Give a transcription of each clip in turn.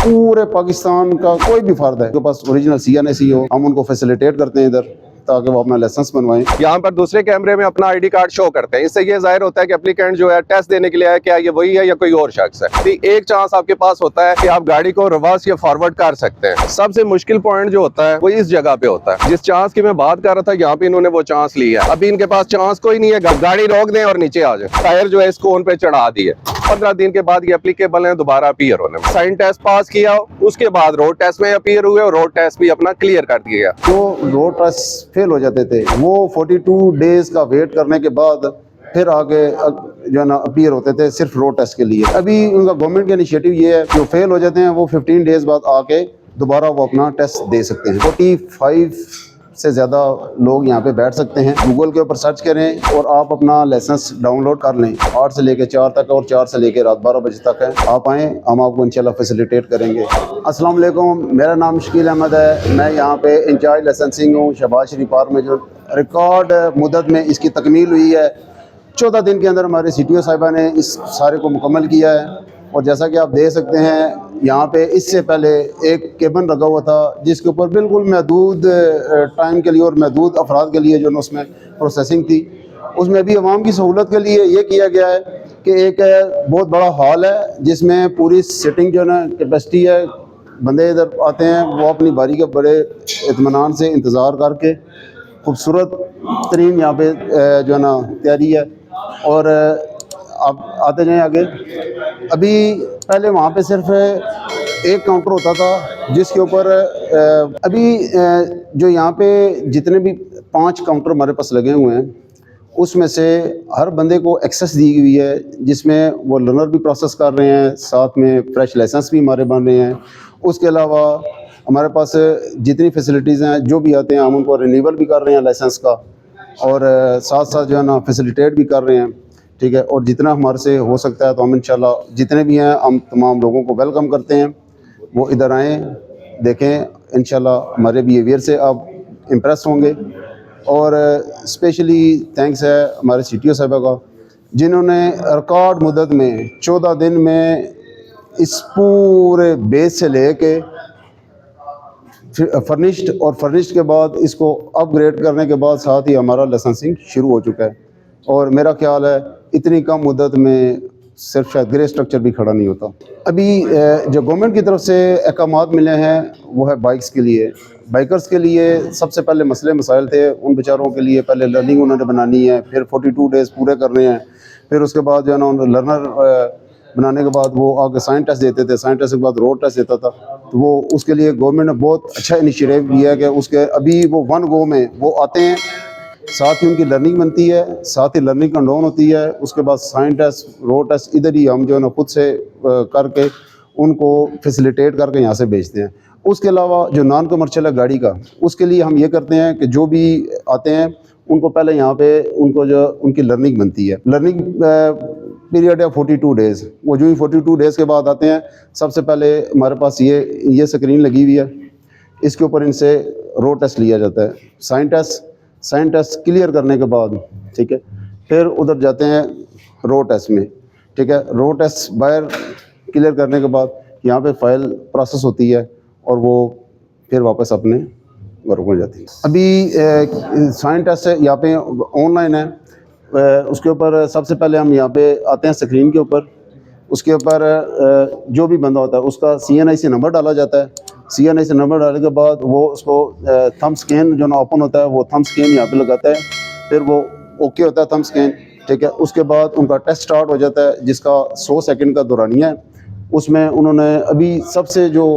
पूरे पाकिस्तान का कोई भी फर्द है के पास ओरिजिनल CNAC हो, हम उनको फैसिलिटेट करते हैं इधर ताकि वो अपना लाइसेंस बनवाएं। यहाँ पर दूसरे कैमरे में अपना ID कार्ड शो करते हैं। इससे ये जाहिर होता है कि एप्लीकेंट जो है टेस्ट देने के लिए आया, क्या ये वही है या कोई और शख्स है। एक चांस आपके पास होता है कि आप गाड़ी को रिवर्स या फॉरवर्ड कर सकते हैं। सबसे मुश्किल पॉइंट जो होता है वो इस जगह पे होता है। जिस चांस की मैं बात कर रहा था, यहाँ पे इन्होंने वो चांस ली है। अभी इनके पास चांस कोई नहीं है, गाड़ी रोक दें और नीचे आ जाए। टायर जो है इस कोन पे चढ़ा दिए। 15 दिन के बाद ये एप्लीकेबल है दोबारा अपीयर होने में। साइन टेस्ट पास किया, उसके बाद रोड टेस्ट में अपीयर हुए और रोड टेस्ट भी अपना क्लियर कर दिया। तो रोड टेस्ट फेल हो जाते थे, वो 42 डेज का वेट करने के बाद फिर आगे जो है ना अपीयर होते थे सिर्फ रोड टेस्ट के लिए। अभी उनका गवर्नमेंट का इनिशिएटिव ये है, जो फेल हो जाते हैं वो 15 डेज बाद आके दोबारा वो अपना टेस्ट दे सकते हैं। 45 से ज़्यादा लोग यहाँ पे बैठ सकते हैं। गूगल के ऊपर सर्च करें और आप अपना लाइसेंस डाउनलोड कर लें। 8 से लेकर 4 तक और 4 से लेकर रात 12 बजे तक है। आप आएँ, हम आपको इंशाल्लाह फैसिलिटेट करेंगे। अस्सलाम वालेकुम, मेरा नाम शकील अहमद है। मैं यहाँ पे इंचार्ज लाइसेंसिंग हूँ शहबाज शरीफ पार्क में। जो रिकॉर्ड मुद्दत में इसकी तकमील हुई है, 14 दिन के अंदर हमारे CTO साहिबा ने इस सारे को मुकम्मल किया है। और जैसा कि आप देख सकते हैं, यहाँ पे इससे पहले एक केबिन लगा हुआ था जिसके ऊपर बिल्कुल महदूद टाइम के लिए और महदूद अफराद के लिए जो है उसमें प्रोसेसिंग थी। उसमें अभी आवाम की सहूलत के लिए ये किया गया है कि एक बहुत बड़ा हॉल है जिसमें पूरी सिटिंग जो है ना कैपेसिटी है। बंदे इधर आते हैं, वो अपनी बारी का बड़े इत्मीनान से इंतज़ार करके खूबसूरत तरीन यहाँ पे जो है ना तैयारी है। और आप आते जाएं आगे। अभी पहले वहाँ पे सिर्फ एक काउंटर होता था जिसके ऊपर अभी जो यहाँ पे जितने भी 5 काउंटर हमारे पास लगे हुए हैं उसमें से हर बंदे को एक्सेस दी हुई है, जिसमें वो लर्नर भी प्रोसेस कर रहे हैं, साथ में फ्रेश लाइसेंस भी हमारे बन रहे हैं। उसके अलावा हमारे पास जितनी फैसिलिटीज़ हैं, जो भी आते हैं हम उनको रिन्यूअल भी कर रहे हैं लाइसेंस का, और साथ साथ जो है ना फैसिलिटेट भी कर रहे हैं। ठीक है, और जितना हमारे से हो सकता है तो हम इंशाल्लाह जितने भी हैं हम तमाम लोगों को वेलकम करते हैं। वो इधर आएँ, देखें, इंशाल्लाह हमारे बिहेवियर से आप इम्प्रेस होंगे। और स्पेशली थैंक्स है हमारे CTO साहिबा का, जिन्होंने रिकॉर्ड मुद्दत में 14 दिन में इस पूरे बेस से लेके फर्निश्ड और फर्निश्ड के बाद इसको अपग्रेड करने के बाद साथ ही हमारा लाइसेंसिंग शुरू हो चुका है। और मेरा ख्याल है इतनी कम मुद्दत में सिर्फ शायद ग्रे स्ट्रक्चर भी खड़ा नहीं होता। अभी जो गवर्नमेंट की तरफ से अहकामात मिले हैं वो है बाइक्स के लिए। बाइकर्स के लिए सबसे पहले मसले मसाइल थे, उन बेचारों के लिए पहले लर्निंग उन्होंने बनानी है, फिर 42 डेज़ पूरे करने हैं, फिर उसके बाद जो है ना लर्नर बनाने के बाद वो आगे साइन टेस्ट देते थे, साइन टेस्ट के बाद रोड टेस्ट देता था। तो वो उसके लिए गवर्नमेंट ने बहुत अच्छा इनिशिएटिव लिया है कि उसके अभी वो 1 गो में वो आते हैं, साथ ही उनकी लर्निंग बनती है, साथ ही लर्निंग कंडोन होती है। उसके बाद साइन टेस्ट, रोड टेस्ट इधर ही हम जो है ना खुद से करके उनको फैसिलिटेट करके यहाँ से भेजते हैं। उसके अलावा जो नॉन कमर्शियल है गाड़ी का, उसके लिए हम ये करते हैं कि जो भी आते हैं उनको पहले यहाँ पे उनको जो उनकी लर्निंग बनती है, लर्निंग पीरियड है 42 डेज़। वो जो ही 42 डेज़ के बाद आते हैं, सबसे पहले हमारे पास ये स्क्रीन लगी हुई है, इसके ऊपर इनसे रोड टेस्ट लिया जाता है। साइन टेस्ट क्लियर करने के बाद, ठीक है, फिर उधर जाते हैं रोड टेस्ट में। ठीक है, रोड टेस्ट बाहर क्लियर करने के बाद यहाँ पे फाइल प्रोसेस होती है और वो फिर वापस अपने घरों में जाती है। अभी साइन टेस्ट है यहाँ पे ऑनलाइन है। उसके ऊपर सबसे पहले हम यहाँ पे आते हैं स्क्रीन के ऊपर। उसके ऊपर जो भी बंदा होता है उसका CNIC नंबर डाला जाता है। CNIC नंबर डालने के बाद वो उसको थंब स्कैन जो ना ओपन होता है, वो थंब स्कैन यहाँ पे लगाता है, फिर वो ओके होता है थंब स्कैन। ठीक है, उसके बाद उनका टेस्ट स्टार्ट हो जाता है जिसका 100 सेकंड का दौरानिया है। उसमें उन्होंने अभी सबसे जो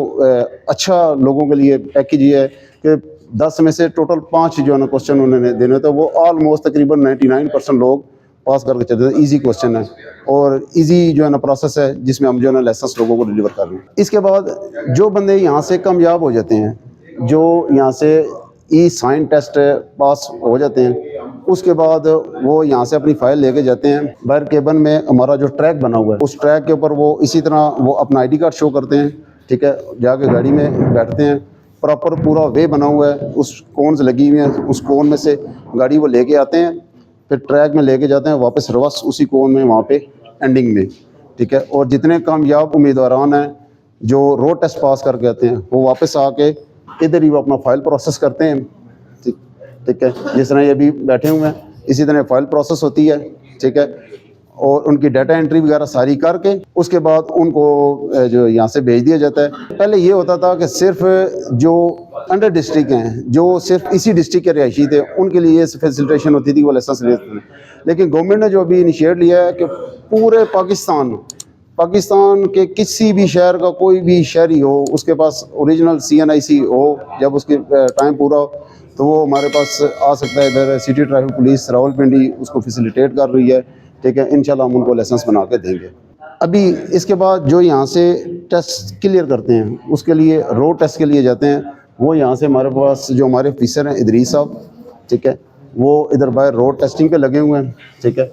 अच्छा लोगों के लिए पैकेज ये है कि 10 में से टोटल 5 जो है ना क्वेश्चन उन्होंने देने होते हैं, वो ऑलमोस्ट तकरीबन 99% लोग पास करके चलते हैं। ईजी क्वेश्चन है और ईजी जो है ना प्रोसेस है जिसमें हम जो है ना लाइसेंस लोगों को डिलीवर कर रहे हैं। इसके बाद जो बंदे यहाँ से कामयाब हो जाते हैं, जो यहाँ से साइन टेस्ट पास हो जाते हैं, उसके बाद वो यहाँ से अपनी फाइल लेके जाते हैं। बाहर केबिन में हमारा जो ट्रैक बना हुआ है, उस ट्रैक के ऊपर वो इसी तरह वो अपना ID कार्ड शो करते हैं। ठीक है, जाके गाड़ी में बैठते हैं, प्रॉपर पूरा वे बना हुआ है, उस कोन्स लगी हुई हैं, उस कोन में से गाड़ी वो लेके आते हैं, फिर ट्रैक में लेके जाते हैं वापस रिवर्स उसी कोन में वहाँ पे एंडिंग में। ठीक है, और जितने कामयाब उम्मीदवारान हैं जो रोड टेस्ट पास करके आते हैं वो वापस आके इधर ही वो अपना फाइल प्रोसेस करते हैं। ठीक ठीक है, जिस तरह ये अभी बैठे हुए हैं इसी तरह फाइल प्रोसेस होती है। ठीक है, और उनकी डाटा एंट्री वगैरह सारी करके उसके बाद उनको जो यहाँ से भेज दिया जाता है। पहले ये होता था कि सिर्फ जो अंडर डिस्ट्रिक्ट हैं, जो सिर्फ इसी डिस्ट्रिक्ट के रहायशी थे, उनके लिए फैसिलिटेशन होती थी, वो लाइसेंस लेते थे। लेकिन गवर्नमेंट ने जो अभी इनिशिएट लिया है कि पूरे पाकिस्तान के किसी भी शहर का कोई भी शहरी हो, उसके पास ओरिजिनल CNIC हो, जब उसके टाइम पूरा हो तो वो हमारे पास आ सकता है। इधर सिटी ट्रैफिक पुलिस रावलपिंडी उसको फैसिलिटेट कर रही है। ठीक है, इंशाल्लाह हम उनको लाइसेंस बना के देंगे। अभी इसके बाद जो यहाँ से टेस्ट क्लियर करते हैं उसके लिए रोड टेस्ट के लिए जाते हैं। वो यहाँ से हमारे पास जो हमारे ऑफिसर हैं इदरीस साहब, ठीक है, वो इधर बाहर रोड टेस्टिंग पे लगे हुए हैं। ठीक है,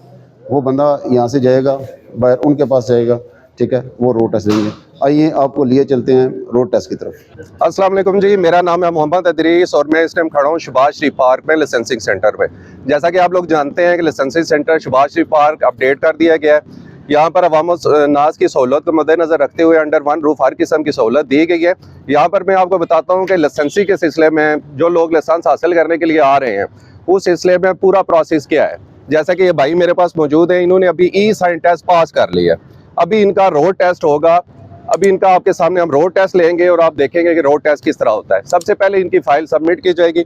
वो बंदा यहाँ से जाएगा बाहर, उनके पास जाएगा। ठीक है, वो रोड टेस्ट देंगे। आइए आपको लिए चलते हैं रोड टेस्ट की तरफ। अस्सलाम वालेकुम जी, मेरा नाम है मोहम्मद इदरीस और मैं इस टाइम खड़ा हूँ शहबाज शरीफ पार्क में लाइसेंसिंग सेंटर पे। जैसा कि आप लोग जानते हैं कि लाइसेंसिंग सेंटर शहबाज शरीफ पार्क अपडेट कर दिया गया है। यहाँ पर अवाम नाज की सहूलत को मद्देनज़र रखते हुए अंडर वन रूफ हर किस्म की सहूलत दी गई है। यहाँ पर मैं आपको बताता हूँ कि लाइसेंसी के सिलसिले में जो लोग लाइसेंस हासिल करने के लिए आ रहे हैं उस सिलसिले में पूरा प्रोसेस क्या है। जैसा कि ये भाई मेरे पास मौजूद है, इन्होंने अभी ई-साइन टेस्ट पास कर लिया। अभी इनका रोड टेस्ट होगा। अभी इनका आपके सामने हम रोड टेस्ट लेंगे और आप देखेंगे कि रोड टेस्ट किस तरह होता है। सबसे पहले इनकी फाइल सबमिट की जाएगी।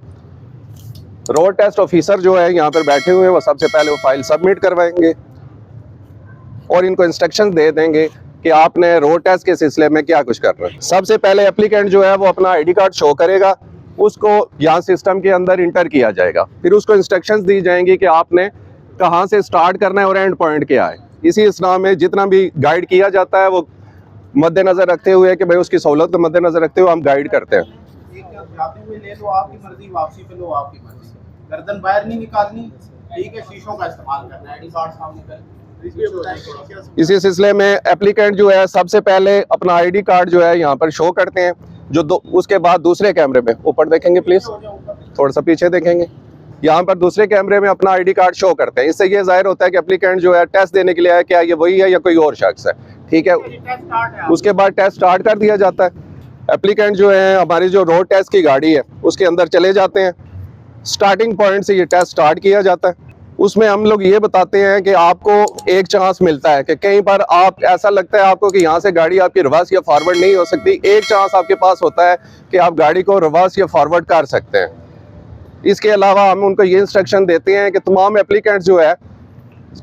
रोड टेस्ट ऑफिसर जो है यहाँ पर बैठे हुए हैं वो सबसे पहले वो फाइल सबमिट करवाएंगे और इनको इंस्ट्रक्शन दे देंगे कि आपने रोड टेस्ट के सिलसिले में क्या कुछ करना है। सबसे पहले एप्लीकेंट जो है वो अपना ID कार्ड शो करेगा, उसको यहाँ सिस्टम के अंदर इंटर किया जाएगा। फिर उसको इंस्ट्रक्शंस दी जाएंगी कि आपने कहाँ से स्टार्ट करना है और एंड पॉइंट क्या है। इसी इस्लाम में जितना भी गाइड किया जाता है वो मद्देनजर रखते हुए कि भाई उसकी सहूलत को मद्देनजर रखते हुए हम गाइड करते हैं। जाते हुए ले लो आपकी मर्जी, वापसी पे लो आपकी मर्जी, गर्दन बाहर नहीं निकालनी। ठीक है, शीशों का इस्तेमाल करना है, ID कार्ड सामने कर। इसी सिलसिले में एप्लीकेंट जो है सबसे पहले अपना ID कार्ड जो है यहाँ पर शो करते हैं। उसके बाद दूसरे कैमरे में ऊपर देखेंगे प्लीज, थोड़ा सा पीछे देखेंगे, यहाँ पर दूसरे कैमरे में अपना ID कार्ड शो करते हैं। इससे ये जाहिर होता है कि एप्लीकेंट जो है टेस्ट देने के लिए है, क्या ये वही है या कोई और शख्स है। ठीक है, उसके बाद टेस्ट स्टार्ट कर दिया जाता है। एप्लीकेंट जो है हमारी जो रोड टेस्ट की गाड़ी है उसके अंदर चले जाते हैं। स्टार्टिंग पॉइंट से ये टेस्ट स्टार्ट किया जाता है। उसमें हम लोग ये बताते हैं कि आपको एक चांस मिलता है कि कहीं पर आप ऐसा लगता है आपको कि यहाँ से गाड़ी आपकी रिवर्स या फॉरवर्ड नहीं हो सकती, एक चांस आपके पास होता है कि आप गाड़ी को रिवर्स या फॉरवर्ड कर सकते हैं। इसके अलावा हम उनको ये इंस्ट्रक्शन देते हैं कि तमाम एप्लीकेंट्स जो है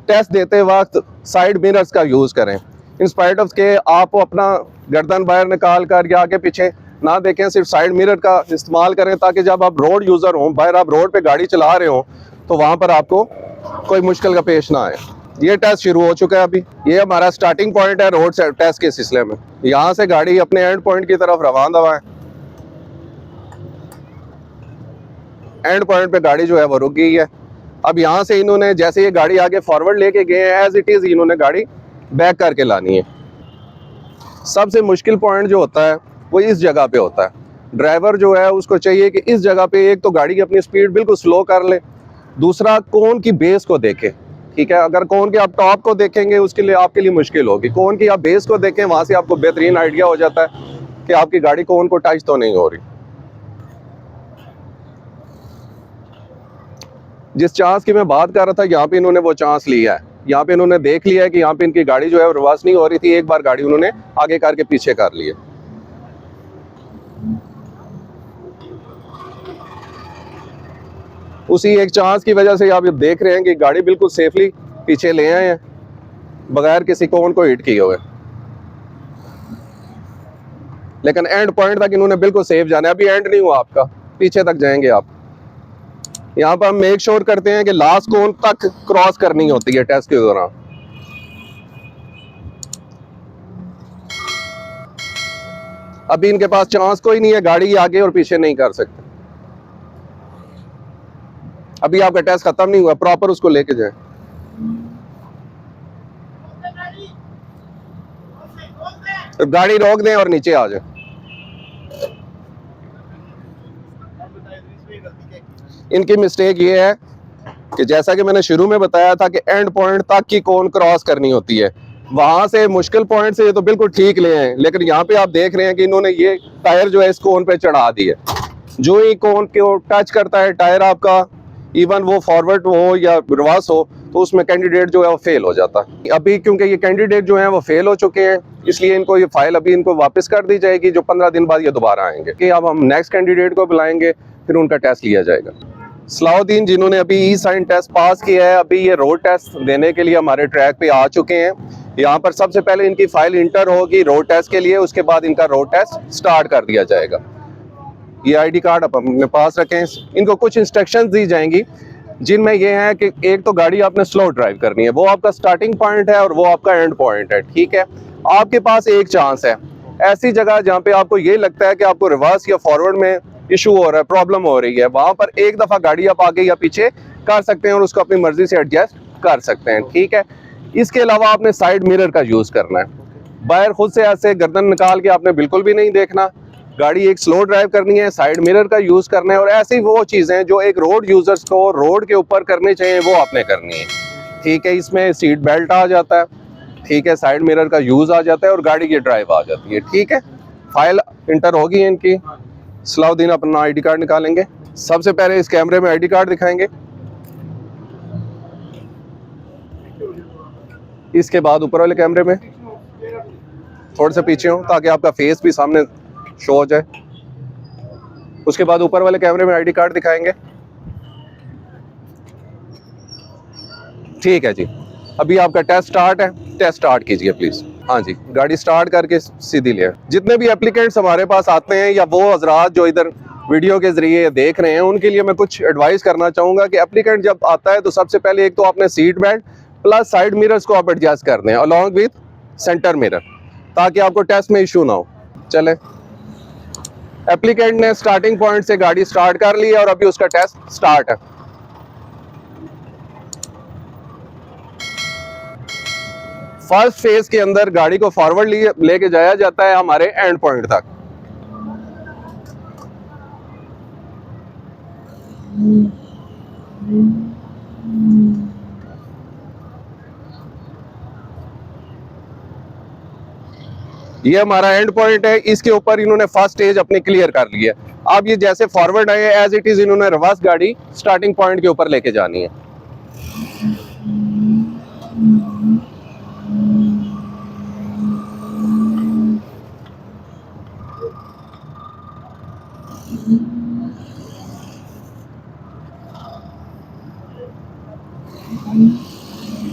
टेस्ट देते वक्त साइड मिरर्स का यूज़ करें। इन स्पाइट ऑफ के आप अपना गर्दन बाहर निकाल कर या आगे पीछे ना देखें, सिर्फ साइड मिरर का इस्तेमाल करें ताकि जब आप रोड यूज़र हों, बाहर आप रोड पे गाड़ी चला रहे हों तो वहाँ पर आपको कोई मुश्किल का पेश ना आए। ये टेस्ट शुरू हो चुका है। अभी ये हमारा स्टार्टिंग पॉइंट है रोड टेस्ट के सिलसिले में। यहाँ से गाड़ी अपने एंड पॉइंट की तरफ रवाना हुआ है। एंड पॉइंट पे गाड़ी जो है वो रुक गई है। अब यहाँ से इन्होंने जैसे ये गाड़ी आगे फॉरवर्ड लेके गए हैं, एज इट इज़ इन्होंने गाड़ी बैक करके लानी है। सबसे मुश्किल पॉइंट जो होता है वो इस जगह पे होता है। ड्राइवर जो है उसको चाहिए कि इस जगह पे एक तो गाड़ी की अपनी स्पीड बिल्कुल स्लो कर ले, दूसरा कोन की बेस को देखे। ठीक है, अगर कोन के आप टॉप को देखेंगे उसके लिए आपके लिए मुश्किल होगी। कोन की आप बेस को देखें, वहाँ से आपको बेहतरीन आइडिया हो जाता है कि आपकी गाड़ी कोन को टच तो नहीं हो रही। जिस चांस की मैं बात कर रहा था यहाँ पे इन्होंने वो चांस लिया है। यहाँ पे इन्होंने देख लिया है कि यहाँ पे इनकी गाड़ी जो है रिवर्स नहीं हो रही थी, एक बार गाड़ी उन्होंने आगे करके पीछे कर ली है। उसी एक चांस की वजह से आप ये देख रहे हैं कि गाड़ी बिल्कुल सेफली पीछे ले आए हैं बगैर किसी कोन को हिट किए हुए। लेकिन एंड पॉइंट तक इन्होंने बिल्कुल सेफ जाना है। अभी एंड नहीं हुआ आपका, पीछे तक जाएंगे आप। यहाँ पर हम मेक श्योर करते हैं कि लास्ट कोन तक क्रॉस करनी होती है टेस्ट के दौरान। अभी इनके पास चांस कोई नहीं है, गाड़ी आगे और पीछे नहीं कर सकते। अभी आपका टेस्ट खत्म नहीं हुआ, प्रॉपर उसको लेके जाए। तो गाड़ी रोक दें और नीचे आ जाए। इनकी मिस्टेक ये है कि जैसा कि मैंने शुरू में बताया था कि एंड पॉइंट तक की कोन क्रॉस करनी होती है। वहां से मुश्किल पॉइंट से ये तो बिल्कुल ठीक ले हैं, लेकिन यहाँ पे आप देख रहे हैं कि इन्होंने ये टायर जो है इस कोन पे चढ़ा दिया। जो ही कोन को टच करता है टायर आपका, इवन वो फॉरवर्ड हो या रिवर्स हो, तो उसमें कैंडिडेट जो है वो फेल हो जाता है। अभी क्योंकि ये कैंडिडेट जो है वो फेल हो चुके हैं, इसलिए इनको ये फाइल अभी इनको वापस कर दी जाएगी, जो 15 दिन बाद ये दोबारा आएंगे कि अब हम नेक्स्ट कैंडिडेट को बुलाएंगे, फिर उनका टेस्ट लिया जाएगा। सलाउद्दीन जिन्होंने अभी ई साइन टेस्ट पास किया है, अभी ये रोड टेस्ट देने के लिए हमारे ट्रैक पे आ चुके हैं। यहाँ पर सबसे पहले इनकी फाइल इंटर होगी रोड टेस्ट के लिए, उसके बाद इनका रोड टेस्ट स्टार्ट कर दिया जाएगा। ये आईडी कार्ड आप अपने पास रखें। इनको कुछ इंस्ट्रक्शंस दी जाएंगी, जिनमें ये है कि एक तो गाड़ी आपने स्लो ड्राइव करनी है, वो आपका स्टार्टिंग पॉइंट है और वो आपका एंड पॉइंट है, ठीक है। आपके पास एक चांस है, ऐसी जगह जहाँ पे आपको ये लगता है कि आपको रिवर्स या फॉरवर्ड में इशू हो रहा है, प्रॉब्लम हो रही है, वहां पर एक दफा गाड़ी आप आगे या पीछे कर सकते हैं और उसको अपनी मर्जी से एडजस्ट कर सकते हैं, ठीक है। इसके अलावा आपने साइड मिरर का यूज करना है। बाहर खुद से ऐसे गर्दन निकाल के आपने बिल्कुल भी नहीं देखना। गाड़ी एक स्लो ड्राइव करनी है, साइड मिरर का यूज करना है, और ऐसी वो चीजें जो एक रोड यूजर्स को रोड के ऊपर करनी चाहिए वो आपने करनी है, ठीक है। इसमें सीट बेल्ट आ जाता है, ठीक है, साइड मिरर का यूज आ जाता है और गाड़ी की ड्राइव आ जाती है, ठीक है। फाइल इंटर होगी इनकी। सलाउद्दीन अपना आईडी कार्ड निकालेंगे। सबसे पहले इस कैमरे में आईडी कार्ड दिखाएंगे, इसके बाद ऊपर वाले कैमरे में थोड़े से पीछे हो ताकि आपका फेस भी सामने शो हो जाए। उसके बाद ऊपर वाले कैमरे में आईडी कार्ड दिखाएंगे, ठीक है जी। अभी आपका टेस्ट स्टार्ट है, टेस्ट स्टार्ट कीजिए प्लीज। हाँ जी, गाड़ी स्टार्ट करके सीधी ले। जितने भी एप्लीकेंट्स हमारे पास आते हैं या वो हजरात जो इधर वीडियो के जरिए देख रहे हैं, उनके लिए मैं कुछ एडवाइस करना चाहूँगा कि एप्लीकेंट जब आता है तो सबसे पहले एक तो आपने seat belt plus side mirrors को आप एडजस्ट कर दें अलॉन्ग विथ सेंटर मिरर, ताकि आपको टेस्ट में इशू ना हो। चले, एप्लीकेंट ने स्टार्टिंग पॉइंट से गाड़ी स्टार्ट कर ली है और अभी उसका टेस्ट स्टार्ट है। फर्स्ट फेज के अंदर गाड़ी को फॉरवर्ड लेके जाया जाता है हमारे एंड पॉइंट तक। ये हमारा एंड पॉइंट है, इसके ऊपर इन्होंने फर्स्ट स्टेज अपनी क्लियर कर ली है। अब ये जैसे फॉरवर्ड आए एज इट इज इन्होंने रिवर्स गाड़ी स्टार्टिंग पॉइंट के ऊपर लेके जानी है।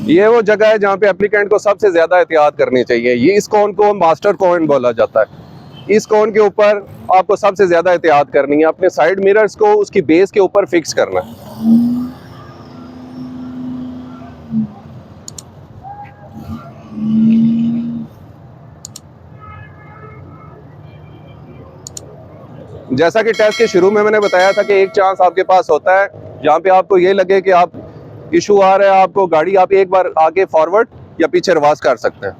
ये वो जगह है जहाँ पे एप्लीकेंट को सबसे ज्यादा एहतियात करनी चाहिए। ये इस कोन को मास्टर कोन बोला जाता है। इस कोन के ऊपर आपको सबसे ज्यादा एहतियात करनी है, अपने साइड मिरर्स को उसकी बेस के ऊपर फिक्स करना है। जैसा कि टेस्ट के शुरू में मैंने बताया था कि एक चांस आपके पास होता है जहाँ पे आपको ये लगे कि आप इशू आ रहा है, आपको गाड़ी आप एक बार आगे फॉरवर्ड या पीछे रिवर्स कर सकते हैं।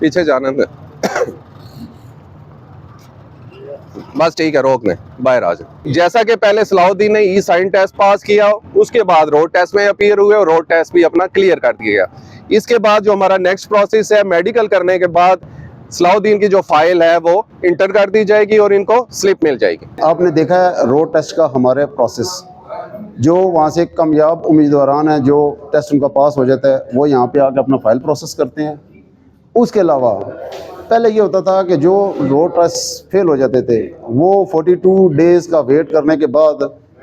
पीछे जाने में बस ठीक है, रोक लें, बाहर आ जाए। जैसा कि पहले सलाउद्दीन ने ई साइन टेस्ट पास किया, उसके बाद रोड टेस्ट में अपीयर हुए और रोड टेस्ट भी अपना क्लियर कर दिया गया। इसके बाद जो हमारा नेक्स्ट प्रोसेस है, मेडिकल करने के बाद सलाउद्दीन की जो फाइल है वो इंटर कर दी जाएगी और इनको स्लिप मिल जाएगी। आपने देखा है रोड टेस्ट का हमारे प्रोसेस, जो वहाँ से कामयाब उम्मीदवारान हैं जो टेस्ट उनका पास हो जाता है वो यहाँ पे आके अपना फाइल प्रोसेस करते हैं। उसके अलावा पहले ये होता था कि जो रोड टेस्ट फेल हो जाते थे वो 42 डेज़ का वेट करने के बाद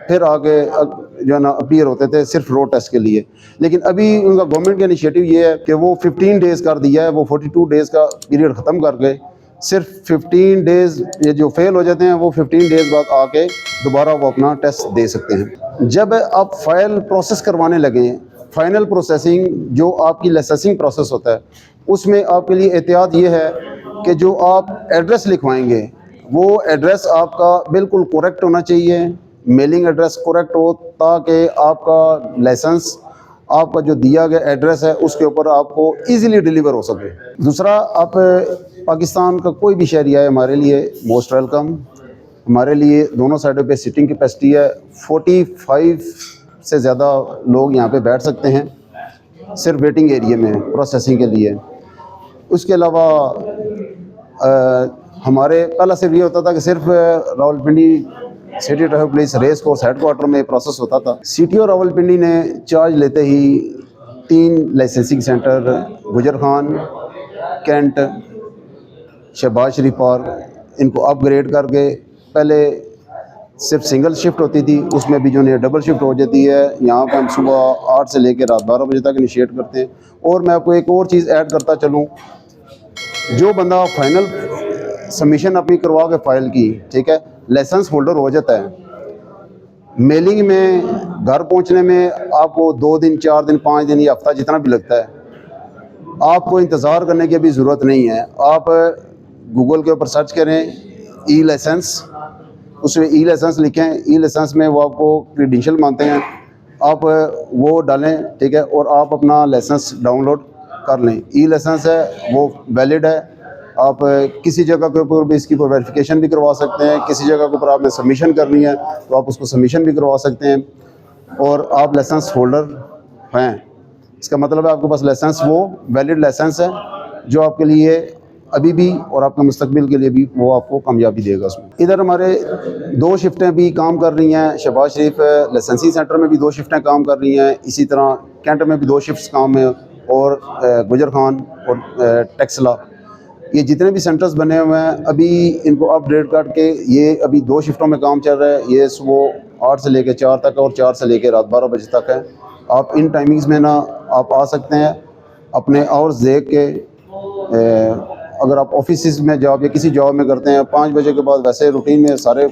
फिर आगे जो है ना अपीयर होते थे सिर्फ रोड टेस्ट के लिए। लेकिन अभी उनका गवर्नमेंट का इनिशिएटिव ये है कि वो 15 डेज़ कर दिया है, वो 42 डेज़ का पीरियड ख़त्म करके सिर्फ 15 डेज़ ये जो फेल हो जाते हैं वो 15 डेज़ बाद आके दोबारा वो अपना टेस्ट दे सकते हैं। जब आप फाइल प्रोसेस करवाने लगें, फाइनल प्रोसेसिंग जो आपकी लाइसेंसिंग प्रोसेस होता है, उसमें आपके लिए एहतियात ये है कि जो आप एड्रेस लिखवाएंगे वो एड्रेस आपका बिल्कुल करेक्ट होना चाहिए, मेलिंग एड्रेस करेक्ट हो, ताकि आपका लाइसेंस आपका जो दिया गया एड्रेस है उसके ऊपर आपको इजीली डिलीवर हो सके। दूसरा, आप पाकिस्तान का कोई भी शहरी है हमारे लिए मोस्ट वेलकम। हमारे लिए दोनों साइडों पे सीटिंग कैपेसिटी है, 45 से ज़्यादा लोग यहाँ पे बैठ सकते हैं सिर्फ वेटिंग एरिया में प्रोसेसिंग के लिए। उसके अलावा हमारे पहला सिर्फ ये होता था कि सिर्फ Rawalpindi city traffic police race course headquarter में प्रोसेस होता था। सीटीओ रावलपिंडी ने चार्ज लेते ही 3 लाइसेंसिंग सेंटर गुजर खान, कैंट, शहबाज शरीफ पार्क इनको अपग्रेड करके, पहले सिर्फ सिंगल शिफ्ट होती थी, उसमें भी जो है डबल शिफ्ट हो जाती है। यहाँ पर हम सुबह 8 से लेकर रात 12 बजे तक इनिशिएट करते हैं। और मैं आपको एक और चीज़ ऐड करता चलूँ, जो बंदा फाइनल सबमिशन अपनी करवा के फाइल की, ठीक है, लाइसेंस होल्डर हो जाता है, मेलिंग में घर पहुंचने में आपको 2 दिन 4 दिन 5 दिन या हफ्ता जितना भी लगता है, आपको इंतज़ार करने की भी ज़रूरत नहीं है। आप गूगल के ऊपर सर्च करें ई लाइसेंस, उसमें ई लाइसेंस लिखें, ई लाइसेंस में वो आपको क्रेडेंशियल मांगते हैं, आप वो डालें, ठीक है, और आप अपना लाइसेंस डाउनलोड कर लें। ई लाइसेंस है वो वैलिड है, आप किसी जगह के ऊपर भी इसकी वेरिफिकेशन भी करवा सकते हैं, किसी जगह के ऊपर आपने सबमिशन करनी है तो आप उसको सबमिशन भी करवा सकते हैं, और आप लाइसेंस होल्डर हैं। इसका मतलब है आपके पास लाइसेंस वो वैलिड लाइसेंस है जो आपके लिए अभी भी और आपके मुस्तकबिल के लिए भी वो आपको कामयाबी देगा उसमें। इधर हमारे 2 शिफ्टें भी काम कर रही हैं, शहबाज शरीफ लाइसेंसिंग सेंटर में भी 2 शिफ्टें काम कर रही हैं, इसी तरह कैंट में भी 2 शिफ्ट्स काम है, और गुजर खान और टेक्सला, ये जितने भी सेंटर्स बने हुए हैं अभी इनको अपग्रेड करके ये अभी 2 शिफ्टों में काम चल रहा है। ये सुबह 8 से लेकर 4 तक और 4 से लेकर रात 12 बजे तक है। आप इन टाइमिंग्स में ना आप आ सकते हैं अपने आवर्स देख के। अगर आप ऑफिस में जॉब या किसी जॉब में करते हैं, 5 बजे के बाद वैसे रूटीन में सारे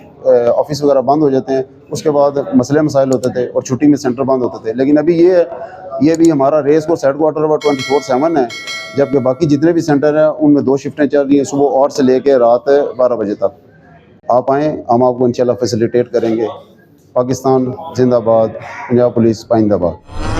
ऑफिस वगैरह बंद हो जाते हैं, उसके बाद मसले मसाइल होते थे और छुट्टी में सेंटर बंद होते थे। लेकिन अभी ये भी हमारा रेस कोर्स हेडक्वार्टर 24/7 है, जबकि बाकी जितने भी सेंटर हैं उनमें 2 शिफ्टें चल रही हैं, सुबह 8 से लेकर रात 12 बजे तक। आप आएँ, हम आपको इंशाल्लाह फैसिलिटेट करेंगे। पाकिस्तान जिंदाबाद, पंजाब पुलिस पाइंदाबाद।